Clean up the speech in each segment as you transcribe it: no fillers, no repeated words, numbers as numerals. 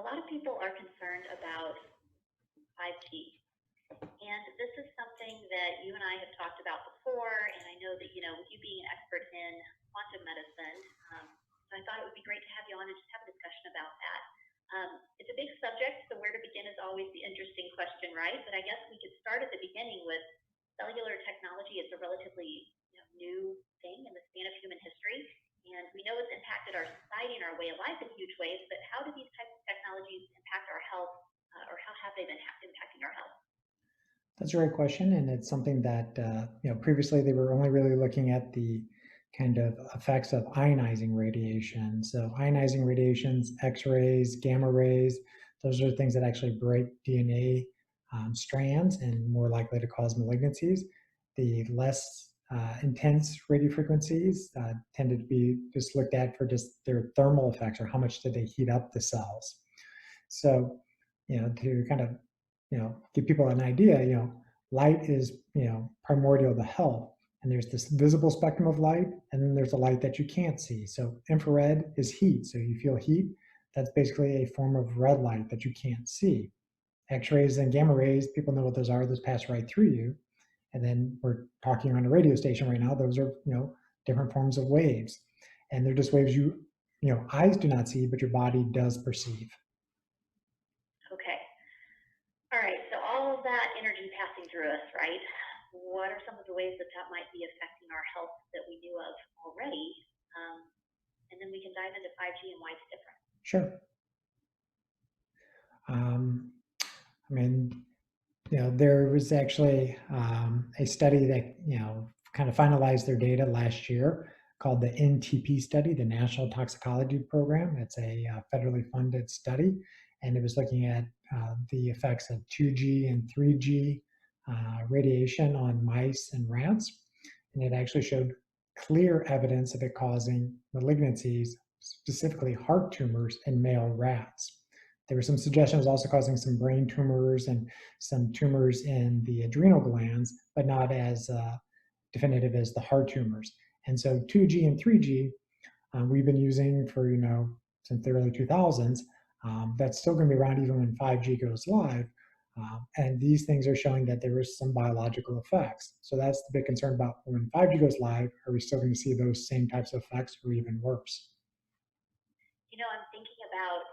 lot of people are concerned about 5G. And this is something that you and I have talked about before, and I know that, with you being an expert in quantum medicine, so I thought it would be great to have you on and just have a discussion about that. It's a big subject, so where to begin is always the interesting question, right? But I guess we could start at the beginning with cellular technology. It's a relatively new thing in the span of human history, and we know it's impacted our society and our way of life in huge ways, but how do these types of technologies impact our health, or how have they been impacting our health? That's a great question, and it's something that previously they were only really looking at the kind of effects of ionizing radiation. So ionizing radiations, X-rays, gamma rays, those are things that actually break DNA strands and more likely to cause malignancies. The less intense radio frequencies tended to be just looked at for just their thermal effects, or how much did they heat up the cells. So, to kind of give people an idea, light is, primordial to health. And there's this visible spectrum of light, and then there's a light that you can't see. So infrared is heat. So you feel heat. That's basically a form of red light that you can't see. X-rays and gamma rays, people know what those are. Those pass right through you. And then we're talking on a radio station right now. Those are, different forms of waves. And they're just waves eyes do not see, but your body does perceive. Okay. All right, so all of that energy passing through us, right? What are some of the ways that that might be affecting our health that we knew of already? And then we can dive into 5G and why it's different. Sure. There was actually a study that, kind of finalized their data last year called the NTP study, the National Toxicology Program. It's a federally funded study, and it was looking at the effects of 2G and 3G radiation on mice and rats. And it actually showed clear evidence of it causing malignancies, specifically heart tumors in male rats. There were some suggestions also causing some brain tumors and some tumors in the adrenal glands, but not as definitive as the heart tumors. And so 2G and 3G, we've been using for, since the early 2000s. That's still going to be around even when 5G goes live. And these things are showing that there is some biological effects. So that's the big concern about when 5G goes live. Are we still going to see those same types of effects, or even worse? I'm thinking about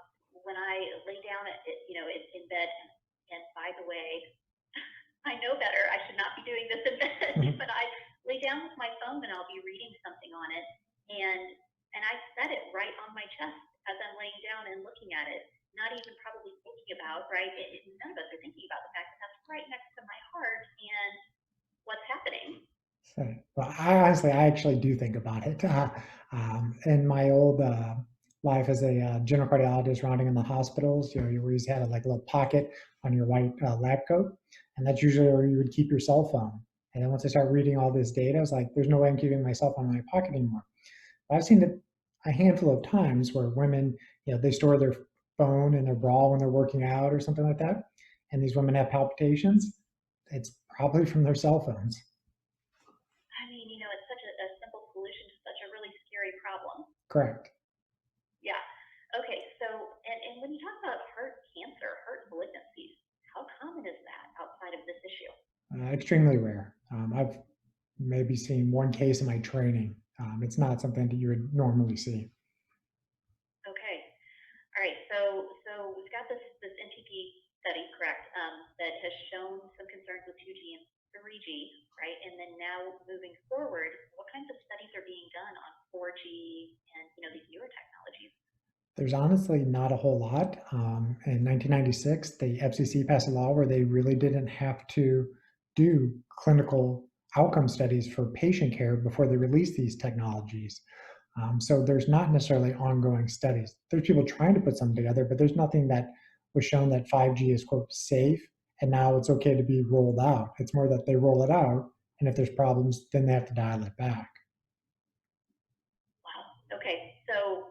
when I lay down in bed, and by the way, I know better. I should not be doing this in bed, but I lay down with my phone and I'll be reading something on it, and I set it right on my chest as I'm laying down and looking at it, not even probably thinking about, right? None of us are thinking about the fact that that's right next to my heart and what's happening. Well, I actually do think about it. In my old life as a general cardiologist rounding in the hospitals, you always had a little pocket on your white lab coat, and that's usually where you would keep your cell phone. And then once I started reading all this data, I was like, there's no way I'm keeping my cell phone in my pocket anymore. But I've seen it a handful of times where women, they store their phone in their bra when they're working out or something like that, and these women have palpitations. It's probably from their cell phones. I mean, it's such a simple solution to such a really scary problem. Correct. Yeah. Okay. So, and when you talk about heart cancer, heart malignancies, how common is that outside of this issue? Extremely rare. I've maybe seen one case in my training. It's not something that you would normally see. Okay. All right. So we've got this NTP study, correct, that has shown some concerns with 2G and 3G, right? And then now moving forward, what kinds of studies are being done on 4G and these newer technologies? There's honestly not a whole lot. In 1996, the FCC passed a law where they really didn't have to do clinical outcome studies for patient care before they released these technologies. So there's not necessarily ongoing studies. There's people trying to put some together, but there's nothing that was shown that 5G is, quote, safe, and now it's okay to be rolled out. It's more that they roll it out, and if there's problems, then they have to dial it back. Wow. Okay. So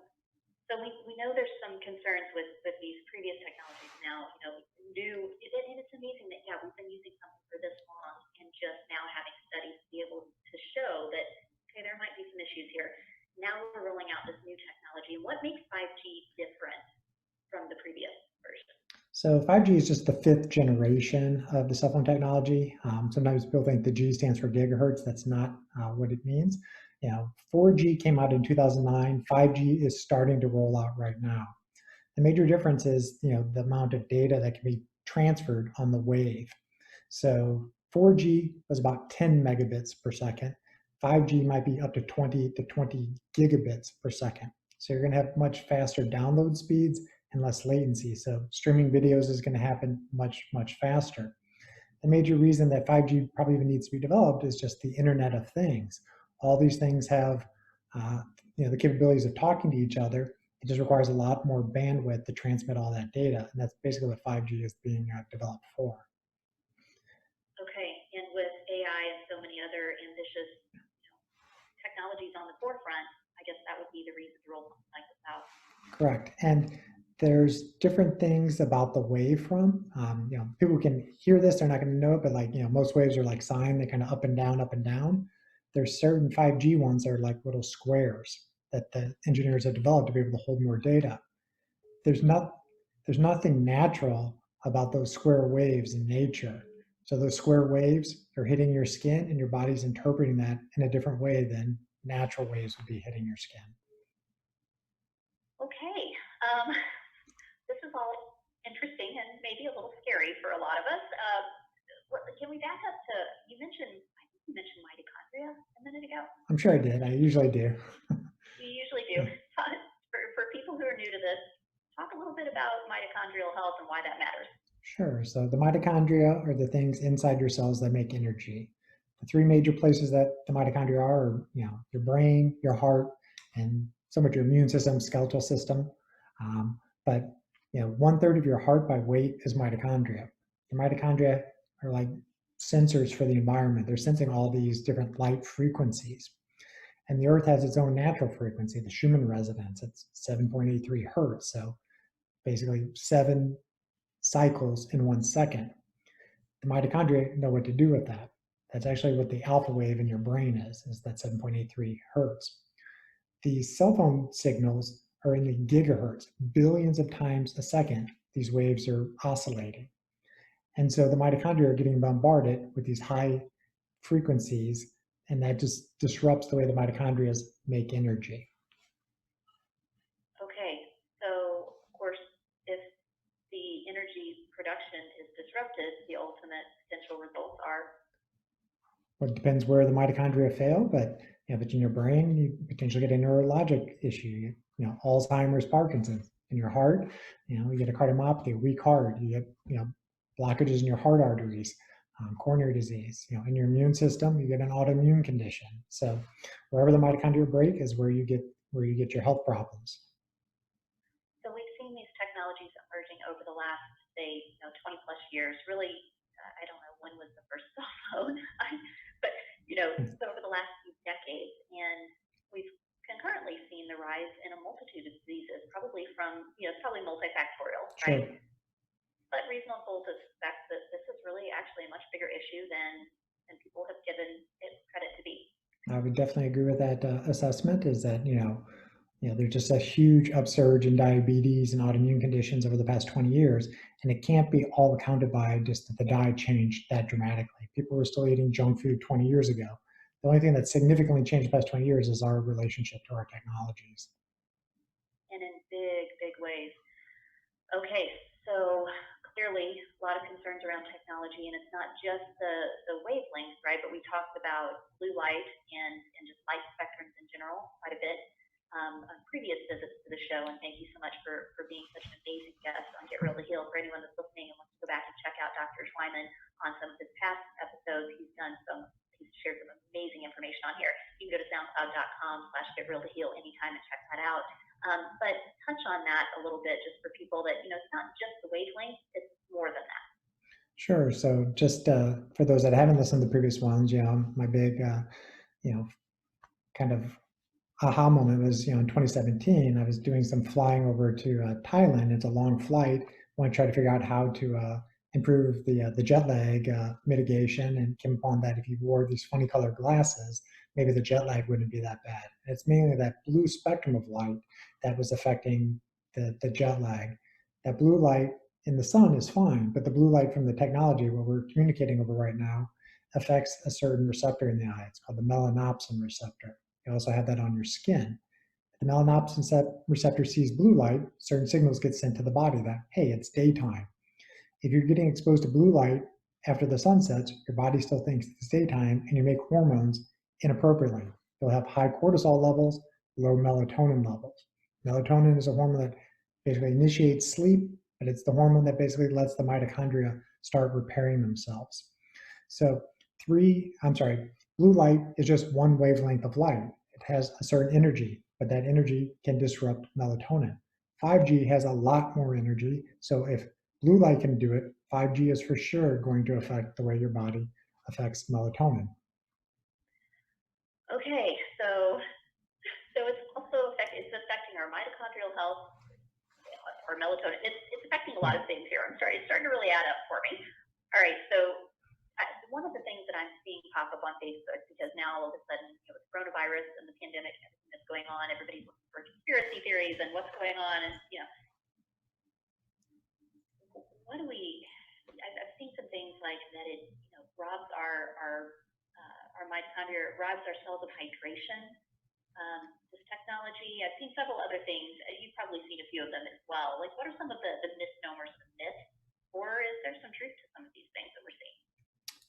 we know there's some concerns with these previous technologies now, new, and it's amazing that, yeah, we've been using something for this long and just now having studies to be able to show that, okay, there might be some issues here. Now we're rolling out this new technology. What makes 5G different from the previous version? So 5G is just the fifth generation of the cell phone technology. Sometimes people think the G stands for gigahertz. That's not what it means. 4G came out in 2009. 5G is starting to roll out right now. The major difference is, the amount of data that can be transferred on the wave. So 4G was about 10 megabits per second. 5G might be up to 20 to 20 gigabits per second. So you're going to have much faster download speeds and less latency. So streaming videos is going to happen much, much faster. The major reason that 5G probably even needs to be developed is just the Internet of Things. All these things have the capabilities of talking to each other. It just requires a lot more bandwidth to transmit all that data. And that's basically what 5G is being developed for. Okay, and with AI and so many other ambitious technologies on the forefront, I guess that would be the reason to roll something like this out. Correct. And there's different things about the waveform. People can hear this, they're not going to know it, but most waves are like sine, they kind of up and down, up and down. There's certain 5G ones that are like little squares that the engineers have developed to be able to hold more data. There's nothing natural about those square waves in nature. So those square waves are hitting your skin and your body's interpreting that in a different way than natural waves would be hitting your skin. Okay, this is all interesting and maybe a little scary for a lot of us. Can we back up to, I think you mentioned mitochondria a minute ago? I'm sure I did. I usually do. You usually do. For people who are new to this, talk a little bit about mitochondrial health and why that matters. Sure. So the mitochondria are the things inside your cells that make energy. The three major places that the mitochondria are, your brain, your heart, and somewhat your immune system, skeletal system. But 1/3 of your heart by weight is mitochondria. The mitochondria are like sensors for the environment. They're sensing all these different light frequencies. And the Earth has its own natural frequency, the Schumann resonance. It's 7.83 hertz. So basically 7 cycles in 1 second. The mitochondria know what to do with that. That's actually what the alpha wave in your brain is that 7.83 hertz. The cell phone signals are in the gigahertz, billions of times a second. These waves are oscillating. And so the mitochondria are getting bombarded with these high frequencies, and that just disrupts the way the mitochondria make energy. Okay, so of course, if the energy production is disrupted, the ultimate potential results are? Well, it depends where the mitochondria fail, but if it's in your brain, you potentially get a neurologic issue, Alzheimer's, Parkinson's. In your heart, you get a cardiomyopathy, a weak heart, you get, blockages in your heart arteries, coronary disease. In your immune system, you get an autoimmune condition. So wherever the mitochondria break is where you get your health problems. So we've seen these technologies emerging over the last, say, 20 plus years. Really, I don't know when was the first cell phone, but so over the last few decades, and we've concurrently seen the rise in a multitude of diseases, probably from, it's probably multifactorial, right? Sure. But reasonable to suspect that this is really actually a much bigger issue than people have given it credit to be. I would definitely agree with that assessment. Is that there's just a huge upsurge in diabetes and autoimmune conditions over the past 20 years, and it can't be all accounted by just that the diet changed that dramatically. People were still eating junk food 20 years ago. The only thing that's significantly changed the past 20 years is our relationship to our technologies. And in big, big ways. Okay, so clearly a lot of concerns around technology, and it's not just the wavelengths, right? But we talked about blue light and just light spectrums in general quite a bit on previous visits to the show, and thank you so much for being such an amazing guest on Get Real to Heal. For anyone that's listening and wants to go back and check out Dr. Twyman on some of his past episodes, he's shared some amazing information on here. You can go to soundcloud.com/getrealtoheal anytime and check that out. But touch on that a little bit just for people that, it's not just the wavelength, it's more than that. Sure. So just for those that haven't listened to the previous ones, my big, kind of aha moment was, in 2017, I was doing some flying over to Thailand. It's a long flight. I want to try to figure out how to improve the jet lag mitigation, and came upon that if you wore these funny colored glasses, maybe the jet lag wouldn't be that bad. And it's mainly that blue spectrum of light that was affecting the jet lag. That blue light in the sun is fine, but the blue light from the technology, what we're communicating over right now, affects a certain receptor in the eye. It's called the melanopsin receptor. You also have that on your skin. The melanopsin receptor sees blue light, certain signals get sent to the body that, hey, it's daytime. If you're getting exposed to blue light after the sun sets, your body still thinks it's daytime and you make hormones inappropriately. You'll have high cortisol levels, low melatonin levels. Melatonin is a hormone that basically initiates sleep, but it's the hormone that basically lets the mitochondria start repairing themselves. So blue light is just one wavelength of light. It has a certain energy, but that energy can disrupt melatonin. 5G has a lot more energy, so if blue light can do it, 5G is for sure going to affect the way your body affects melatonin. Okay, so it's also affecting our mitochondrial health, or melatonin. It's affecting a lot of things here. It's starting to really add up for me. All right, so one of the things that I'm seeing pop up on Facebook, because now all of a sudden, with coronavirus and the pandemic, everything that's going on, everybody's looking for conspiracy theories and what's going on, and what do we? I've seen some things like that it robs our mitochondria, robs our cells of hydration. This technology, I've seen several other things. You've probably seen a few of them as well. Like, what are some of the misnomers, the myths, or is there some truth to some of these things that we're seeing?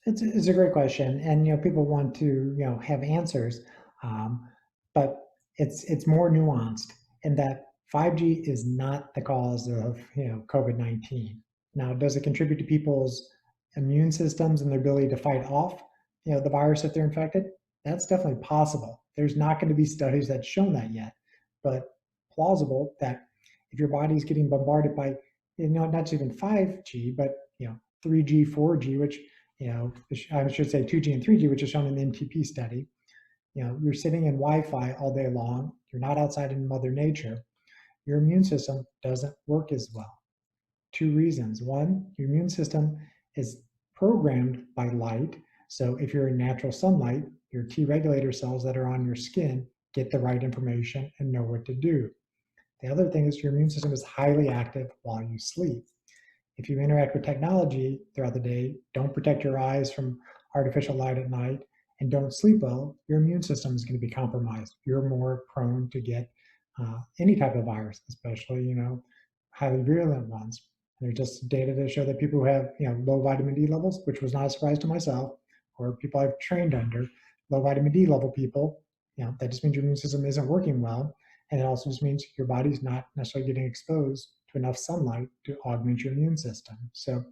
It's a great question, and people want to have answers, but it's more nuanced in that 5G is not the cause of COVID-19. Now, does it contribute to people's immune systems and their ability to fight off the virus if they're infected? That's definitely possible. There's not going to be studies that's shown that yet, but plausible that if your body's getting bombarded by not even 5G, but 3G, 4G, which I should say 2G and 3G, which is shown in the NTP study. You're sitting in Wi-Fi all day long. You're not outside in Mother Nature. Your immune system doesn't work as well. 2 reasons. One, your immune system is programmed by light. So if you're in natural sunlight, your T regulator cells that are on your skin get the right information and know what to do. The other thing is your immune system is highly active while you sleep. If you interact with technology throughout the day, don't protect your eyes from artificial light at night, and don't sleep well, your immune system is going to be compromised. You're more prone to get any type of virus, especially highly virulent ones. There's just data to show that people who have low vitamin D levels, which was not a surprise to myself, or people I've trained under, low vitamin D level people, that just means your immune system isn't working well, and it also just means your body's not necessarily getting exposed to enough sunlight to augment your immune system. So,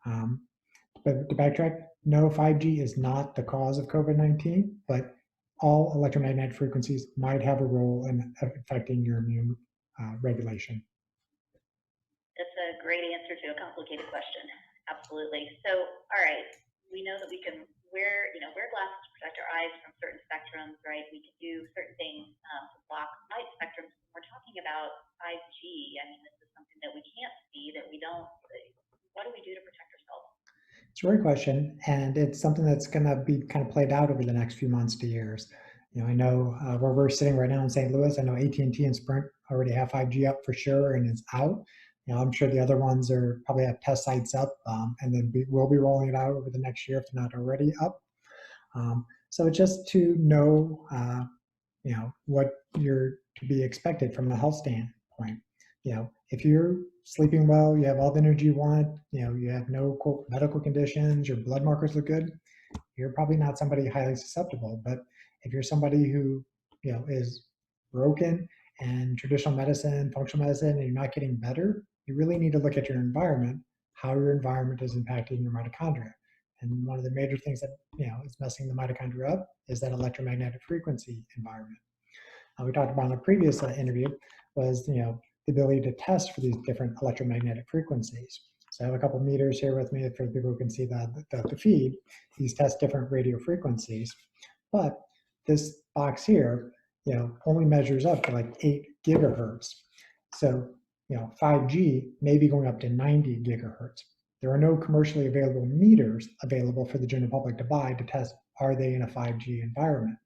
but to backtrack, no, 5G is not the cause of COVID-19, but all electromagnetic frequencies might have a role in affecting your immune regulation. That's a great answer to a complicated question. Absolutely. So, all right, we know that we can wear glasses to protect our eyes from certain spectrums, right? We can do certain things to block light spectrums. We're talking about 5G. I mean, this is something that we can't see, that we don't. What do we do to protect ourselves? It's a great question, and it's something that's going to be kind of played out over the next few months to years. I know where we're sitting right now in St. Louis, I know AT&T and Sprint already have 5G up for sure, and it's out. I'm sure the other ones are probably have test sites up, and then we'll be rolling it out over the next year if they're not already up. So it's just to know, what you're to be expected from a health standpoint. If you're sleeping well, you have all the energy you want, you have no quote medical conditions, your blood markers look good, you're probably not somebody highly susceptible. But if you're somebody who, is broken and traditional medicine, functional medicine, and you're not getting better, you really need to look at your environment, how your environment is impacting your mitochondria. And one of the major things that, is messing the mitochondria up is that electromagnetic frequency environment. We talked about in a previous interview was, the ability to test for these different electromagnetic frequencies. So I have a couple meters here with me for people who can see the feed. These test different radio frequencies, but this box here, only measures up to like 8 gigahertz. So, 5G may be going up to 90 gigahertz. There are no commercially available meters available for the general public to buy to test, are they in a 5G environment?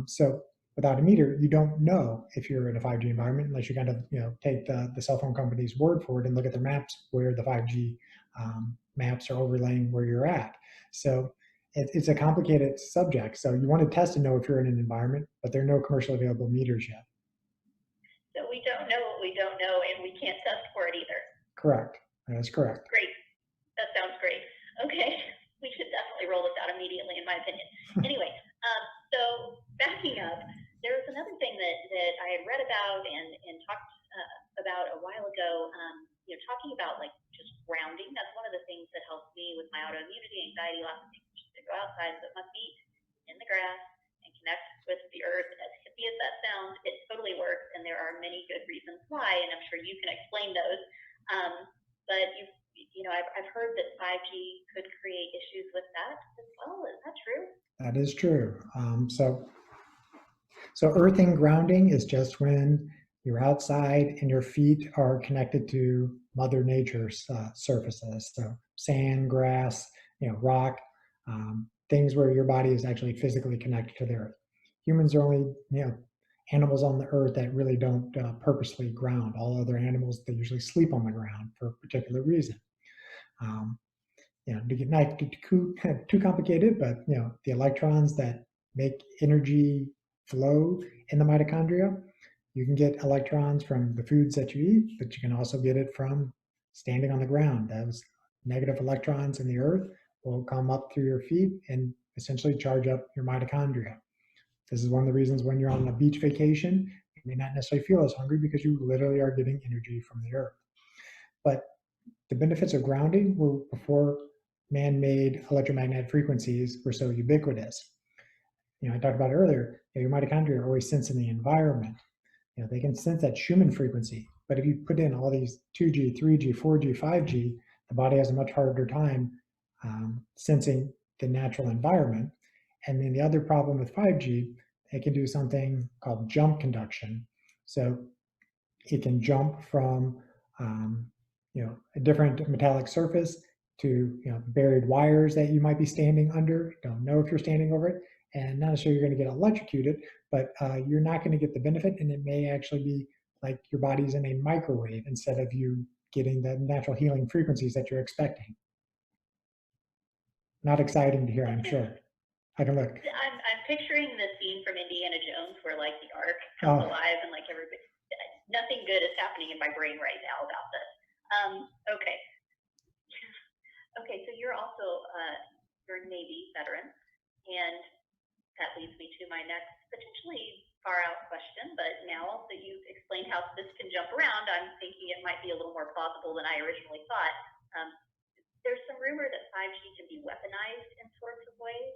So without a meter, you don't know if you're in a 5G environment unless you kind of, take the cell phone company's word for it and look at their maps where the 5G maps are overlaying where you're at. So it's a complicated subject. So you want to test to know if you're in an environment, but there are no commercially available meters yet. So we don't know what we don't know, and we can't test for it either. Correct. That is correct. Great. That sounds great. Okay. We should definitely roll this out immediately, in my opinion. Anyway, so backing up, there was another thing that I had read about and talked about a while ago, talking about like just grounding. That's one of the things that helps me with my autoimmunity, anxiety, lots of things to go outside, but my feet in the grass and connect with the earth. As hippie as that sounds, it totally works, and there are many good reasons why, and I'm sure you can explain those. But I've heard that 5G could create issues with that as well. Is that true? That is true. So earthing grounding is just when you're outside and your feet are connected to Mother Nature's surfaces. So sand, grass, rock, things where your body is actually physically connected to the earth. Humans are only, animals on the earth that really don't purposely ground. All other animals, they usually sleep on the ground for a particular reason. To get not too complicated, but the electrons that make energy flow in the mitochondria, you can get electrons from the foods that you eat, but you can also get it from standing on the ground. Those negative electrons in the earth will come up through your feet and essentially charge up your mitochondria. This is one of the reasons when you're on a beach vacation, you may not necessarily feel as hungry because you literally are getting energy from the earth. But the benefits of grounding were before man-made electromagnetic frequencies were so ubiquitous. I talked about earlier, your mitochondria are always sensing the environment. They can sense that Schumann frequency, but if you put in all these 2G, 3G, 4G, 5G, the body has a much harder time sensing the natural environment. And then the other problem with 5G, it can do something called jump conduction. So it can jump from a different metallic surface to buried wires that you might be standing under. Don't know if you're standing over it, and not necessarily you're going to get electrocuted, but you're not going to get the benefit, and it may actually be like your body's in a microwave instead of you getting the natural healing frequencies that you're expecting. Not exciting to hear, I'm sure. I can look. I'm picturing the scene from Indiana Jones where like the Ark comes alive and like everybody. Nothing good is happening in my brain right now about this. Okay. Okay, so you're also you're a Navy veteran, and that leads me to my next potentially far out question. But now that you've explained how this can jump around, I'm thinking it might be a little more plausible than I originally thought. There's some rumor that 5G can be weaponized in sorts of ways.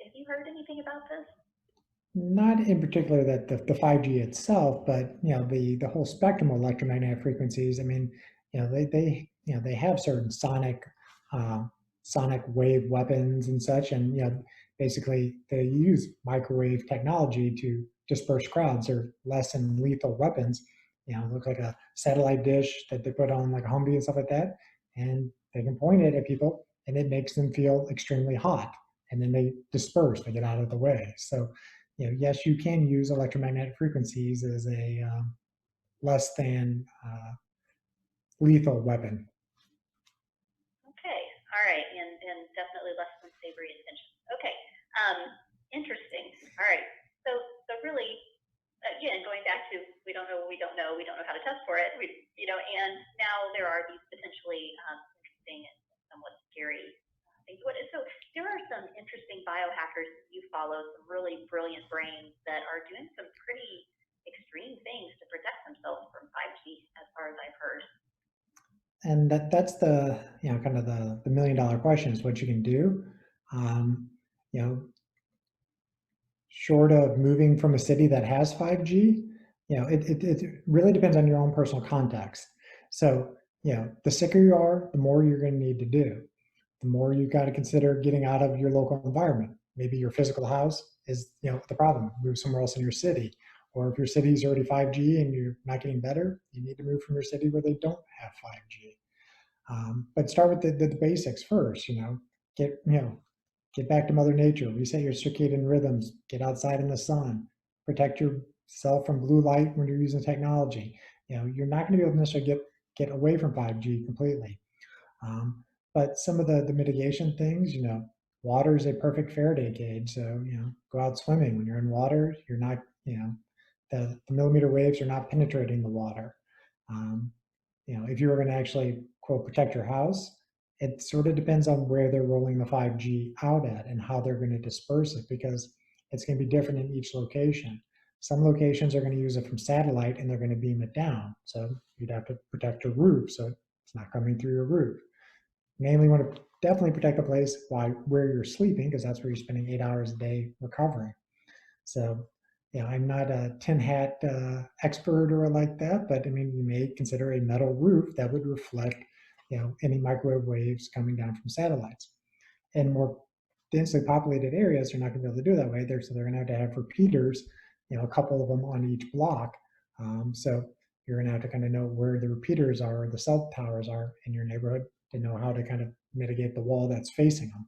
Have you heard anything about this? Not in particular that the 5G itself, but the whole spectrum of electromagnetic frequencies. I mean, they have certain sonic wave weapons and such, and basically they use microwave technology to disperse crowds. They're less than lethal weapons. Look like a satellite dish that they put on like a Humvee and stuff like that, and they can point it at people, and it makes them feel extremely hot, and then they disperse, they get out of the way. So yes, you can use electromagnetic frequencies as a less than lethal weapon. Okay, all right, and definitely less than savory intentions. Okay, interesting. All right, so really, again, going back to we don't know what we don't know how how to test for it. And now there are these potentially interesting and somewhat scary things. So there are some interesting biohackers that you follow, some really brilliant brains that are doing some pretty extreme things to protect themselves from 5G, as far as I've heard. And that's the kind of the $1 million question is what you can do. Short of moving from a city that has 5G, it really depends on your own personal context. So the sicker you are, the more you're going to need to do. The more you've got to consider getting out of your local environment. Maybe your physical house is the problem. Move somewhere else in your city. Or if your city is already 5G and you're not getting better, you need to move from your city where they don't have 5G. But start with the basics first. Get back to Mother Nature. Reset your circadian rhythms. Get outside in the sun. protect yourself from blue light when you're using technology. You're not going to be able to necessarily get away from 5G completely. But some of the mitigation things, water is a perfect Faraday cage. So, go out swimming. When you're in water, you're not, the millimeter waves are not penetrating the water. Um, if you were going to actually, quote, protect your house, it sort of depends on where they're rolling the 5G out at and how they're going to disperse it, because it's going to be different in each location. Some locations are going to use it from satellite and they're going to beam it down. So you'd have to protect your roof so it's not coming through your roof. Mainly want to definitely protect the place where you're sleeping, because that's where you're spending 8 hours a day recovering. So, I'm not a tin hat expert or like that, but I mean, you may consider a metal roof that would reflect, any microwave waves coming down from satellites. And more densely populated areas are not going to be able to do that way. So they're going to have repeaters, a couple of them on each block. So you're going to have to kind of know where the repeaters are or the cell towers are in your neighborhood to know how to kind of mitigate the wall that's facing them.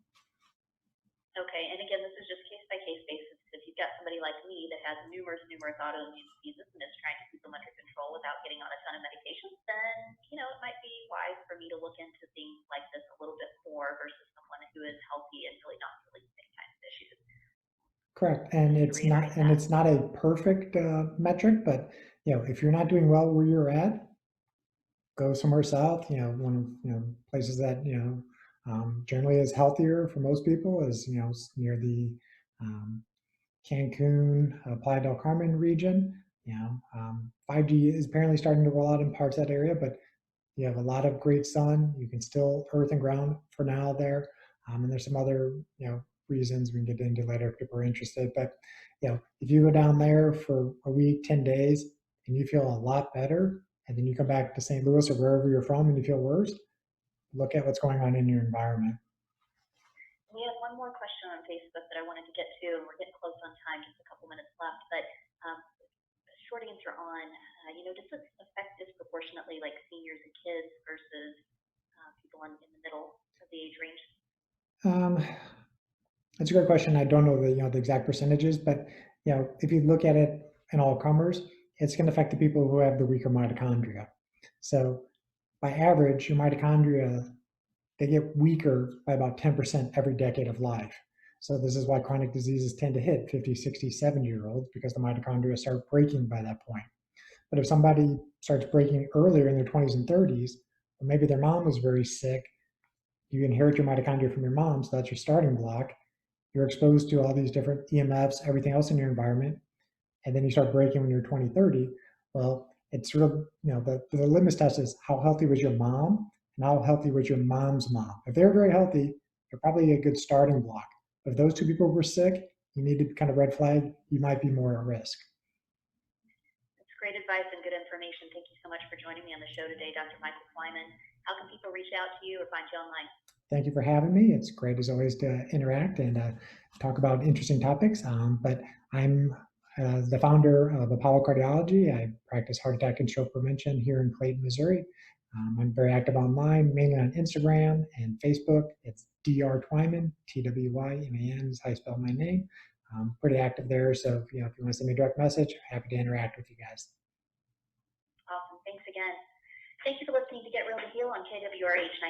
Okay, and again, this is just case by case basis. If you've got somebody like me that has numerous autoimmune diseases and is trying to keep them under control without getting on a ton of medications, then it might be wise for me to look into things like this a little bit more versus someone who is healthy and really not feeling the same kinds of issues. Correct, and it's not a perfect metric, but if you're not doing well where you're at, go somewhere south. One of places that generally is healthier for most people is near the Cancun, Playa del Carmen region. 5G is apparently starting to roll out in parts of that area, but you have a lot of great sun. You can still earth and ground for now there. And there's some other, reasons we can get into later if people are interested. But, if you go down there for a week, 10 days, and you feel a lot better, and then you come back to St. Louis or wherever you're from and you feel worse, look at what's going on in your environment. We have one more question on Facebook that I wanted to get to. We're getting close on time, just a couple minutes left. But short answer on, does this affect disproportionately like seniors and kids versus people in the middle of the age range? That's a great question. I don't know the exact percentages, but if you look at it in all comers, it's going to affect the people who have the weaker mitochondria. So by average, your mitochondria, they get weaker by about 10% every decade of life. So this is why chronic diseases tend to hit 50, 60, 70-year-olds, because the mitochondria start breaking by that point. But if somebody starts breaking earlier in their 20s and 30s, or maybe their mom was very sick, you inherit your mitochondria from your mom, so that's your starting block. You're exposed to all these different EMFs, everything else in your environment, and then you start breaking when you're 20, 30. Well, it's sort of, the litmus test is how healthy was your mom and how healthy was your mom's mom. If they're very healthy, they're probably a good starting block. But if those two people were sick, you need to kind of red flag, you might be more at risk. That's great advice and good information. Thank you so much for joining me on the show today, Dr. Michael Twyman. How can people reach out to you or find you online? Thank you for having me. It's great as always to interact and talk about interesting topics. But I'm the founder of Apollo Cardiology. I practice heart attack and stroke prevention here in Clayton, Missouri. I'm very active online, mainly on Instagram and Facebook. It's Dr. Twyman, Twyman is how I spell my name. I'm pretty active there. So if you want to send me a direct message, I'm happy to interact with you guys. Awesome. Thanks again. Thank you for listening to Get Real to Heal on KWRH 90.